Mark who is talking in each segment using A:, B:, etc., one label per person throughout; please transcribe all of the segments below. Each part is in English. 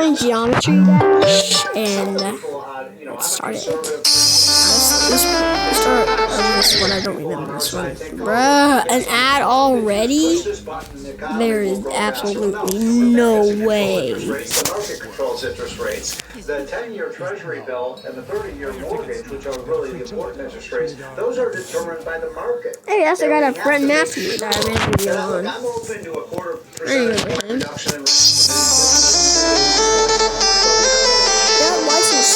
A: Geometry dash, and let's start it. Let's start this one. I don't remember this one. Bruh, an ad already? There is absolutely no way.
B: The market controls interest rates. The 10-year Treasury bill and the 30-year mortgage, which are really the important interest rates, those are determined by the market.
A: Hey, that's I got a friend Matthew that I made a video on.
B: I'm open to a 0.25% reduction in
A: Yeah, license.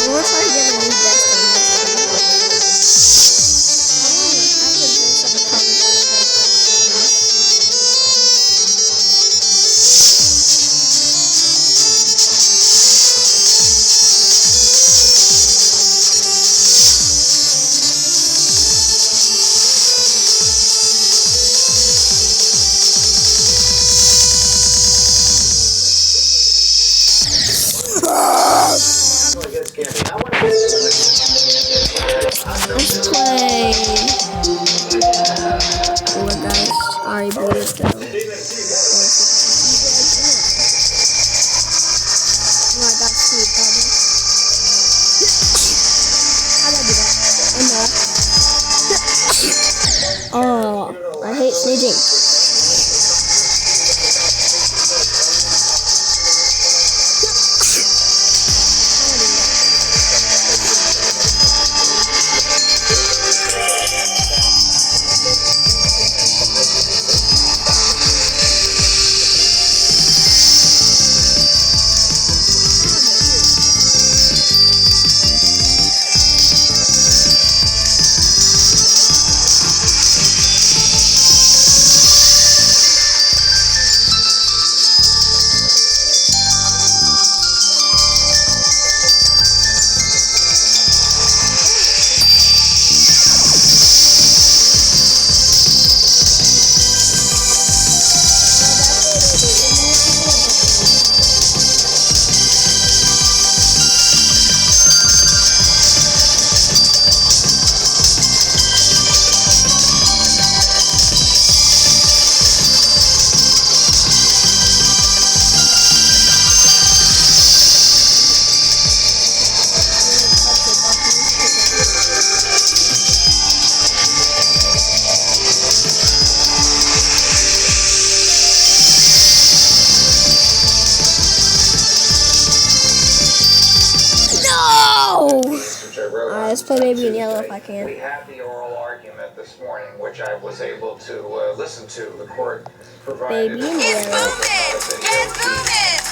A: We're trying to get a new desk on Let's play. What guys? Alright, boy, let's go. Oh, I got sleep, probably. How did I do that? Oh, I hate sneezing. Alright, let's play Baby in Yellow if I can.
B: We had the oral argument this morning, which I was able to listen to. The court provided.
A: Baby in Yellow.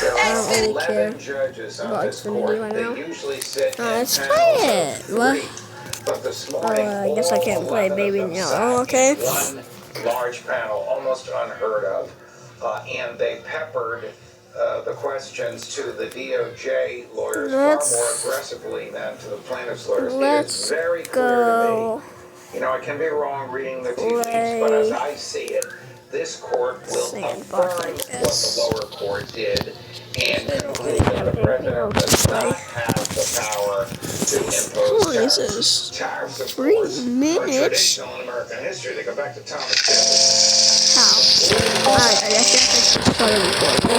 B: There
A: I don't
B: are
A: really
B: 11
A: care
B: judges on
A: about
B: this
A: Xfinity
B: court.
A: right
B: They
A: now.
B: usually sit in
A: Let's
B: panels
A: play
B: of
A: it.
B: 3.
A: What?
B: But this morning,
A: I guess I can't play
B: 11 of
A: Baby in
B: them
A: Yellow.
B: sat
A: Okay.
B: in one large panel, almost unheard of, and they peppered the questions to the DOJ lawyers far more aggressively than to the plaintiff's lawyers. It is very clear to me. You know, I can be wrong reading the tea leaves, but as I see it, this court will affirm what the lower court did and conclude that the president does not have the power to impose tariffs. Of
A: 3
B: course,
A: minutes.
B: traditional in American history, they go back to Thomas Jefferson.
A: How? Alright, I guess I started recording.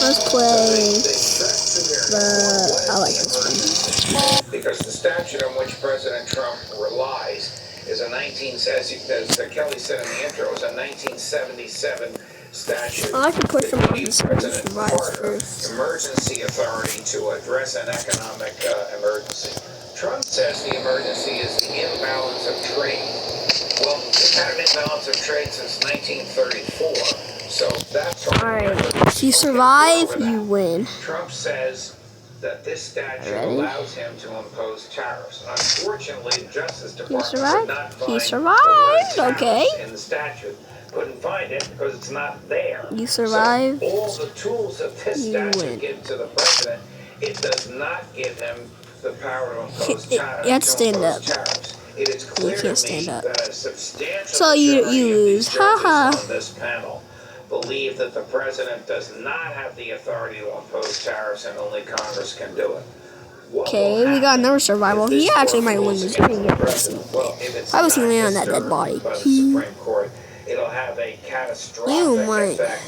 A: Let's play I like this one.
B: Because the statute on which President Trump relies is a as Kelly said in the intro, is a 1977 statute.
A: I like to push them on
B: this
A: President first.
B: Emergency authority to address an economic emergency. Trump says the emergency is the imbalance of trade. Well, we've had an imbalance of trade since 1934, so that's
A: alright. If you survive, you win.
B: Trump says that this statute allows him to impose tariffs. Unfortunately, the Justice Department could not find the word
A: okay.
B: in the statute. Couldn't find it because it's not there.
A: You survive.
B: So all the tools that this statute give to the president, it does not give him the power to impose tariffs.
A: You have to stand up.
B: It is clear
A: can't
B: to me
A: stand up.
B: that a substantial
A: So you
B: majority of
A: lose.
B: these
A: Haha.
B: judges on this panel believe that the president does not have the authority to impose tariffs and only Congress can do it.
A: Okay, we got another survival. He actually might win this ring.
B: Well, if it's
A: I was
B: not
A: he land on that dead
B: disturbed
A: body.
B: by the Supreme Court, it'll have a catastrophic
A: You might
B: effect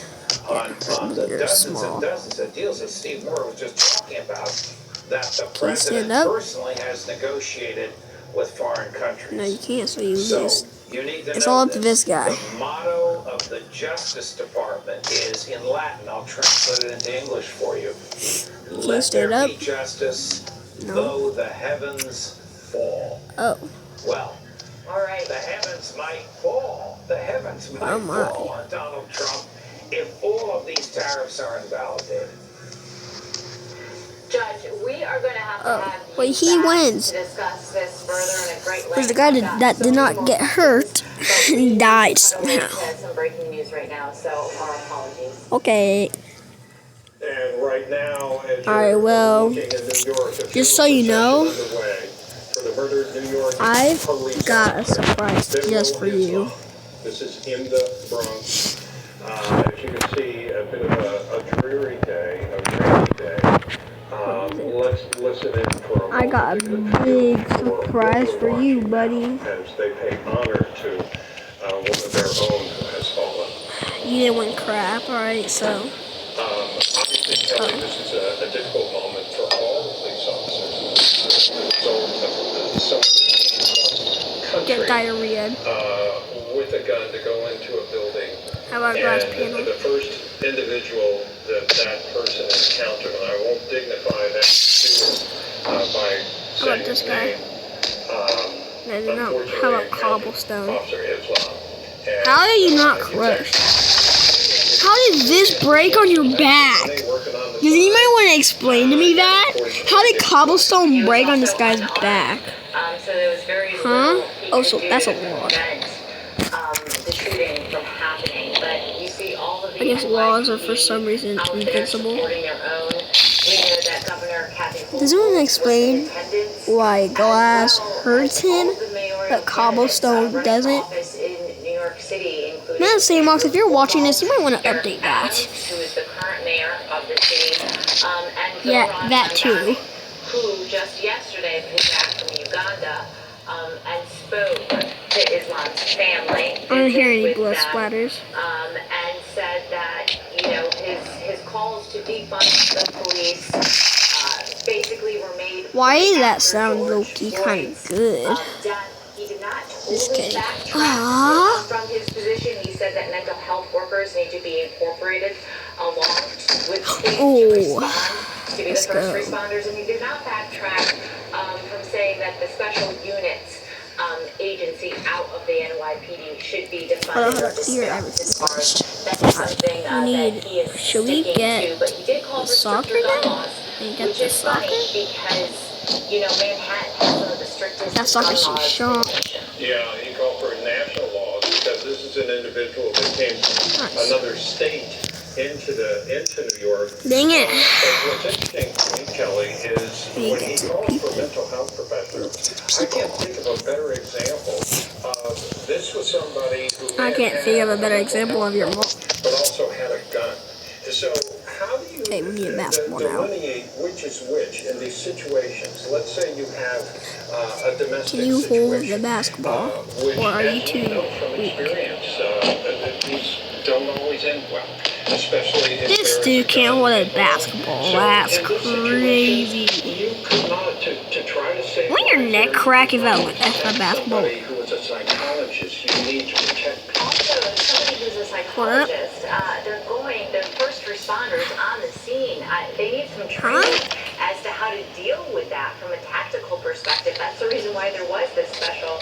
B: on the
A: you're
B: dozens
A: small.
B: and dozens of deals that Steve Moore was just talking about that the
A: Can you stand
B: president
A: up?
B: personally has negotiated with foreign countries.
A: No, you can't, so you
B: So,
A: lose.
B: you need to
A: It's
B: know
A: all up to this guy.
B: The motto of the Justice Department is in Latin. I'll translate it into English for you.
A: Can you
B: Let
A: stand
B: there
A: up?
B: be justice,
A: No.
B: though the heavens fall.
A: Oh.
B: Well, all right, the heavens might fall. The heavens might fall on Donald Trump if all of these tariffs are invalidated.
C: Judge, we are going to have you
A: wait, he
C: back
A: wins.
C: to discuss this further in a great
A: There's the guy that did not get hurt and died somehow.
C: Some breaking news right now, so our apologies.
A: Okay.
B: And right now, as
A: Alright, well,
B: looking in New York,
A: just so you know,
B: for the murdered New York
A: I've
B: police
A: got a
B: officer,
A: surprise just for you.
B: This is in the Bronx. As you can see, a bit of a dreary day, a rainy day. Let's listen in for a moment.
A: I got a big surprise for you, buddy.
B: As they pay honor to one of their own who has fallen.
A: You didn't win crap, alright, so.
B: Obviously, Kelly, this is a difficult moment for all the police officers. So country,
A: Get diarrhea.
B: with a gun to go into a building.
A: How about glass
B: And
A: panel?
B: the first individual that person encountered, and I won't dignify that by
A: How about
B: saying
A: this
B: his
A: guy?
B: name.
A: No. How about cobblestone?
B: Officer Islam. And,
A: How did you not crush? How did this break on your back? Does anybody want to explain to me that? How did cobblestone break on this guy's back?
C: So there was very
A: Huh? Oh, so that's a log.
C: The shooting from happening, but you see all of the
A: I guess logs are for some reason invincible. Does anyone explain why glass hurts him, but cobblestone doesn't? Man, Sandbox, if you're watching this, you might want to update that.
C: Who is the current mayor of the city, and
A: Yeah, that too.
C: who just yesterday came back from Uganda and spoke to Islam's family.
A: I don't hear any
C: with
A: blood
C: them,
A: splatters.
C: And said that, you know, his calls to defund the police basically were made.
A: Why does that sound low-key kind of good?
C: He did not
A: Just
C: totally
A: kidding.
C: backtrack from his position. He said that mental health workers need to be incorporated along with police to respond to be the first responders. And he did not backtrack from saying that the special units agency out of the NYPD should be defunded or dismissed as far as that is something that he is sticking to. But he did call for stricter gun laws, which is funny because, you know, Manhattan has some of the strictest
A: That
C: gun
A: soccer
C: laws.
A: Sean.
B: Yeah, he called for national laws because this is an individual that came from another state into New York.
A: Dang it.
B: But what's interesting to me, Kelly, is when he called for mental health professionals, I can't think of a better example of this was somebody who
A: I can't think of a better example of your mom.
B: but also had a gun. So how do you
A: Hey, we need a basketball now.
B: delineate which is which in these situations? Let's say you have a domestic
A: Can you hold the
B: situation,
A: basketball?
B: which,
A: Or are you
B: as
A: too
B: know from
A: weak?
B: experience, that these don't always end well, especially if
A: This
B: there is
A: dude can't
B: gun
A: hold a
B: involved.
A: basketball.
B: So
A: That's
B: in this
A: crazy.
B: situation, you could not to try to save
A: Wouldn't your
B: lives
A: neck
B: or
A: crack if
B: anything,
A: that's a basketball?
B: somebody who is a psychologist, you need to protect people.
C: Also, somebody who's a psychologist, they're first responders on the scene. They need some training as to how to deal with that from a tactical perspective. That's the reason why there was this special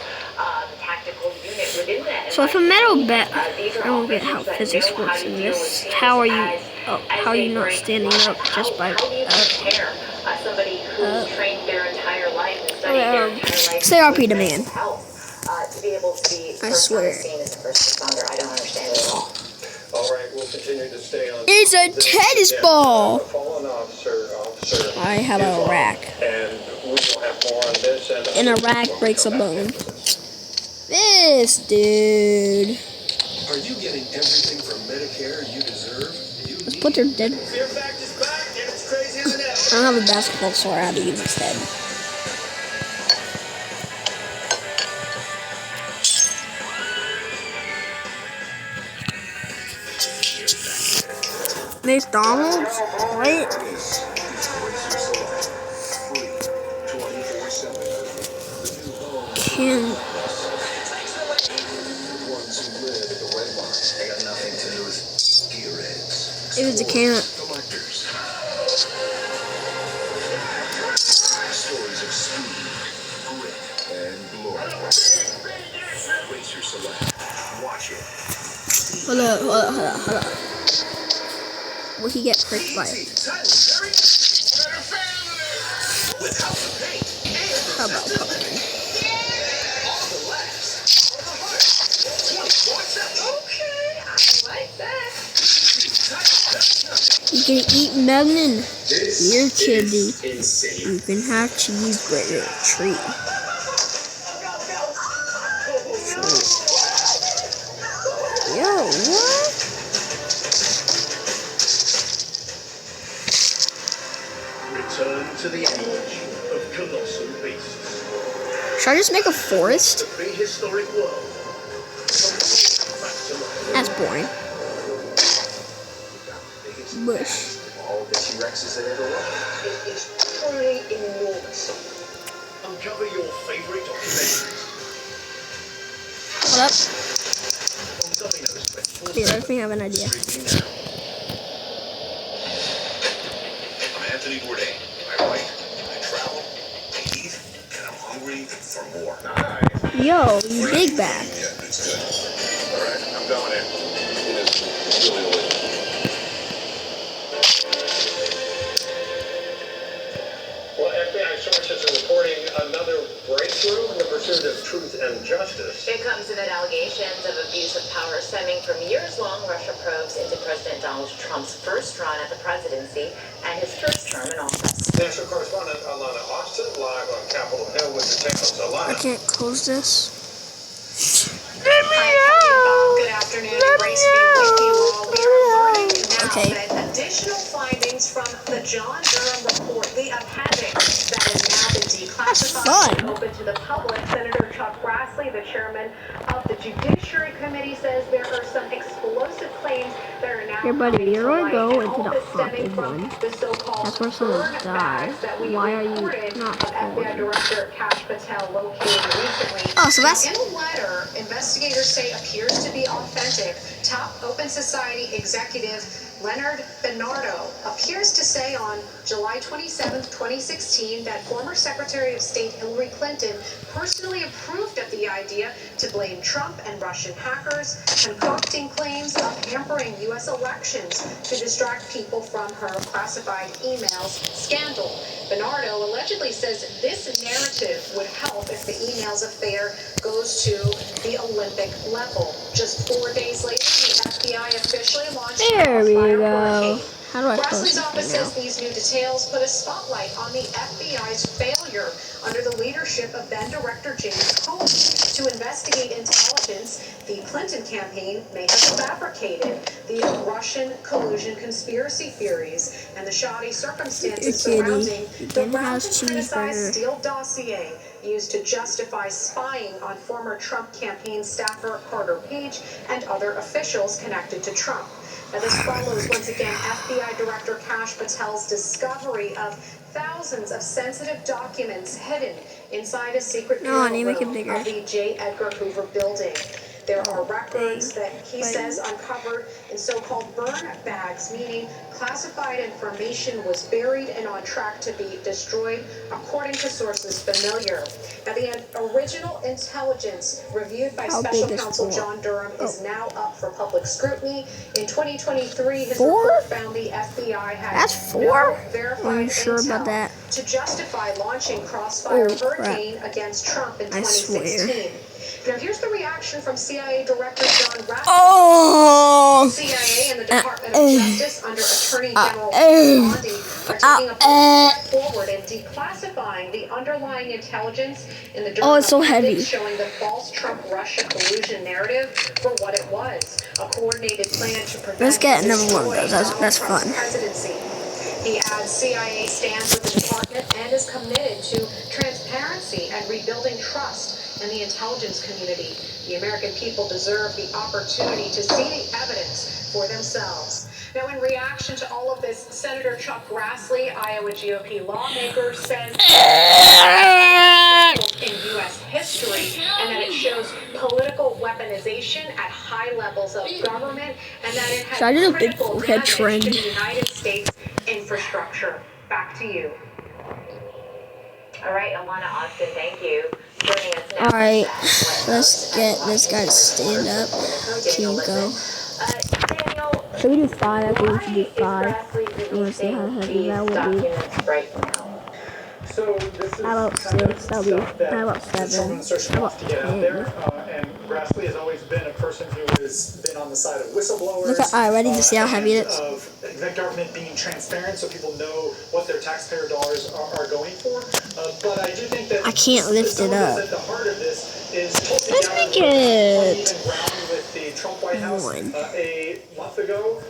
C: tactical unit within that.
A: So if a metal bat,
C: These are
A: I don't get how
C: officers that
A: physics
C: know how
A: works
C: to
A: in
C: deal with
A: this.
C: scenes
A: How are you?
C: as
A: How are
C: they
A: you not
C: break
A: standing
C: glass.
A: up just by?
C: How do you prepare somebody who's trained their entire life and studied their entire life?
A: Say RP to man.
C: To be able to be
A: I
C: first on
A: swear.
C: the scene as a first responder, I don't understand it at all.
B: All right, we'll continue to stay on.
A: It's a tennis ball.
B: A fallen officer
A: I have a
B: is on,
A: rack.
B: and we will have More on this
A: In Iraq breaks a bone. This dude.
D: Are you getting everything from Medicare you deserve?
A: Let's put their dead.
D: Fear Fact is back and it's crazier than ever.
A: I don't have a basketball, so I have to use his head. There's Donald's. Wait. Can. It was a can.
D: Stories of speed, grit, and glory. Racer Select. Watch it.
A: Hold up. Will he get pricked by it? How about pumpkin? You can eat melon. Here, kitty. You can have cheeseburger treat. Yo, what?
D: Return to the age of colossal beasts.
A: Should I just make a forest?
D: The prehistoric world.
A: That's boring. Bush.
B: All the T-Rexes that ever were.
C: It is truly enormous.
D: Uncover your favorite documentaries.
A: Hold up.
D: On Domino's 24/7.
A: Here, let me have an idea.
D: Streaming now. I'm Anthony Bourdain. I write, I travel, I eat, and I'm hungry for more. Nice.
A: Yo, you big bag.
D: Yeah, it's good. All right, I'm going in. It is really delicious.
E: Well, FBI sources are reporting another breakthrough in the pursuit of truth and justice.
C: It comes amid allegations of abuse of power stemming from years-long Russia probes into President Donald Trump's first run at the presidency and his first term in office.
E: National correspondent Alana Austin live on Capitol Hill with details.
A: I
E: Alana.
A: can't close this.
F: Good afternoon. Grace be with you all. We are learning now
A: Okay.
F: that additional findings from the John Durham report, the appendix that has now been declassified
A: Fun.
F: and open to the public. Senator Chuck Grassley, the chairman of the Judiciary Committee, says there are some explosive claims that are now
A: Here, buddy,
F: coming
A: you're
F: to
A: gonna
F: light,
A: go
F: and
A: into
F: all
A: the
F: this stemming
A: haunted
F: from
A: one.
F: the so-called
A: That's where someone
F: burn
A: died.
F: bags that we
A: Why are you
F: reported
A: not
F: of FBI
A: going?
F: Director Kash Patel located recently.
A: Oh, so that's.
F: In a letter, investigators say appears to be authentic, top Open Society executive Leonard Bernardo appears to say on July 27, 2016, that former Secretary of State Hillary Clinton personally approved of the idea to blame Trump and Russian hackers, concocting claims of hampering U.S. elections to distract people from her classified emails scandal. Bernardo allegedly says this narrative would help if the emails affair goes to the Olympic level. Just 4 days later, the FBI officially launched
A: There we
F: Crossfire
A: go.
F: Hurricane.
A: How do I close
F: Grassley's
A: this
F: office
A: thing now?
F: says these new details put a spotlight on the FBI's failure under the leadership of then Director James Comey to investigate intelligence the Clinton campaign may have fabricated, the Russian collusion conspiracy theories, and the shoddy circumstances surrounding the
A: In-house
F: round and criticized
A: cheeseburger.
F: Steele dossier used to justify spying on former Trump campaign staffer Carter Page and other officials connected to Trump. Now, this follows, once again, FBI Director Kash Patel's discovery of thousands of sensitive documents hidden inside a secret
A: No, I
F: bureau
A: need to make it
F: room
A: bigger.
F: of the J. Edgar Hoover building. There are records that he says uncovered in so-called burn bags, meaning classified information was buried and on track to be destroyed, according to sources familiar. Now, the original intelligence reviewed by
A: How
F: Special
A: big is
F: Counsel
A: 4?
F: John Durham is now up for public scrutiny. In 2023, his
A: 4?
F: report found the FBI had
A: That's 4?
F: no verified
A: Are you sure
F: intel
A: about that?
F: to justify launching Crossfire
A: Oh, crap.
F: Hurricane against Trump in
A: I swear.
F: 2016. Now, here's the reaction from CIA Director John Ratcliffe.
A: Oh!
F: CIA and the Department of Justice under Attorney General Bondi are taking a step forward and declassifying the underlying intelligence in the Durham
A: it's so heavy.
F: appendix, showing the false Trump-Russia collusion narrative for what it was, a coordinated plan to prevent
A: Let's get another one of those. That's fun.
F: presidency. He adds CIA stands with the department and is committed to transparency and rebuilding trust in the intelligence community. The American people deserve the opportunity to see the evidence for themselves. Now, in reaction to all of this, Senator Chuck Grassley, Iowa GOP lawmaker, says in U.S. history and that it shows political weaponization at high levels of government and that it has critical damage to the United States infrastructure. Back to you.
C: All right, Alana Austin, thank you. Joining us now.
A: All right, let's get this guy to stand up. C.E.O.
C: Daniel,
A: Should we do 5? I think we should do 5.
C: I
A: want to see how heavy that will be.
C: right now.
E: So this is
A: How about 6? That'll be. How about 7? How about 10?
E: And Grassley has always been a person who has been on the side of whistleblowers.
A: Look, all right, ready to see how heavy it is?
E: Of the government being transparent, so people know what their taxpayer dollars are going for. But I do think that
A: I can't lift it up.
E: At the heart of this is
A: Let's make it
E: with the Trump White House
A: 1.
E: A month ago,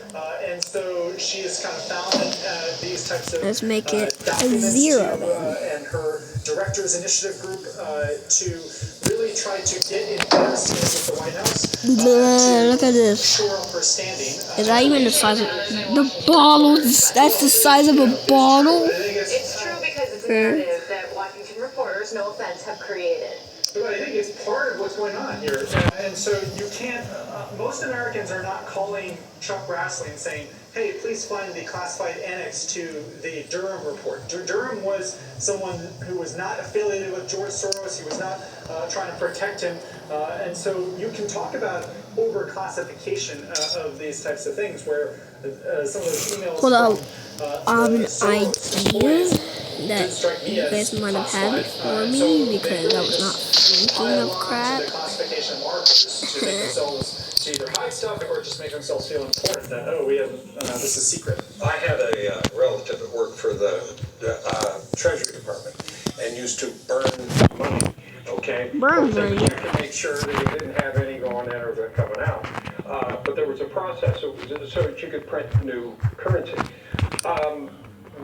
E: and so she has kind of found these types of
A: Let's make it a 0.
E: And her director's initiative group to really try to get in better standing with the White House.
A: Look at this.
E: Shore up her standing.
A: Is that even the size of the bottle? That's the size of a bottle.
C: It's true because it's a narrative that Washington reporters, no offense, have created.
E: But I think it's part of what's going on here. And so you can't, most Americans are not calling Chuck Grassley and saying, hey, please find the classified annex to the Durham report. Durham was someone who was not affiliated with George Soros. He was not trying to protect him. And so you can talk about overclassification of these types of things where some of those emails
A: idea that you guys might have had it for me because I was not thinking of crap.
E: The classification markers to make themselves to either hide stuff or just make themselves feel important that, oh, we have this is secret.
G: I had a relative that worked for the Treasury Department and used to burn money, okay?
A: Burn money.
G: To make sure that you didn't have any going in or coming out. But there was a process so that you could print new currency.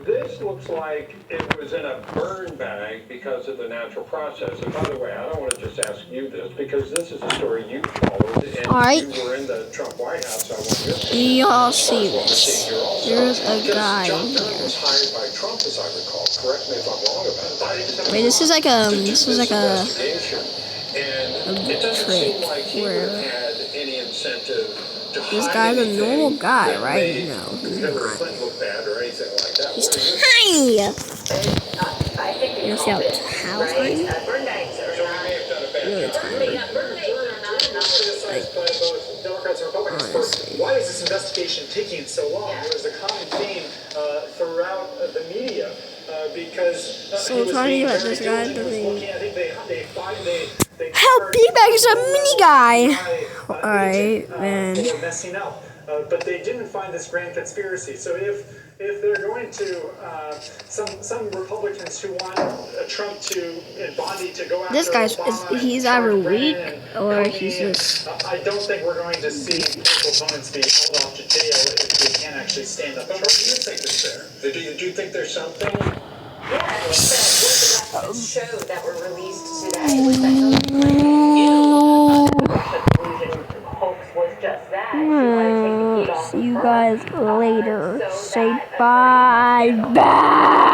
G: This looks like it was in a burn bag because of the natural process. And by the way, I don't want to just ask you this because this is a story you followed and you were in the Trump White House. I want
A: y'all see this? There's a guy
G: John
A: here.
G: was hired by Trump, as I recall. Correct me if I'm wrong about that.
A: Wait, this is like a
G: And it doesn't seem like he would have had any incentive to
A: this
G: hide
A: guy's a
G: anything
A: normal guy,
G: that
A: right?
G: made
A: No, he's
G: Hillary
A: not.
G: Clinton look bad or anything like that.
A: He's tiny.
C: I think
A: You see how tiny?
C: burn bags are not.
A: Really tiny.
C: Burn bags are not enough.
E: Criticized by both Democrats and Republicans for why is this investigation taking so long? It was a common theme throughout the media because
A: So
E: he was
A: trying to
E: being
A: get
E: very
A: this guy
E: diligent. He was
A: doesn't-
E: looking. I think they
A: Help! Beanbag is a mini guy. Alright,
E: they
A: man.
E: were messing up, but they didn't find this grand conspiracy. So if they're going to some Republicans who want Trump to and Bondi to go after
A: This guy's
E: Obama
A: he's
E: and
A: either
E: Trump
A: weak
E: and
A: or
E: Comey,
A: he's just.
E: I don't think we're going to see political opponents be held off to jail if they can't actually stand up.
G: But what do you think is there? Do you think there's something?
C: Yeah, I think that what the showed that were released today was that Hillary Clinton knew the Russia collusion hoax was just that. She wanted to take the heat off
A: See you
C: of her.
A: guys later.
C: So
A: Say
C: that,
A: bye. Bye.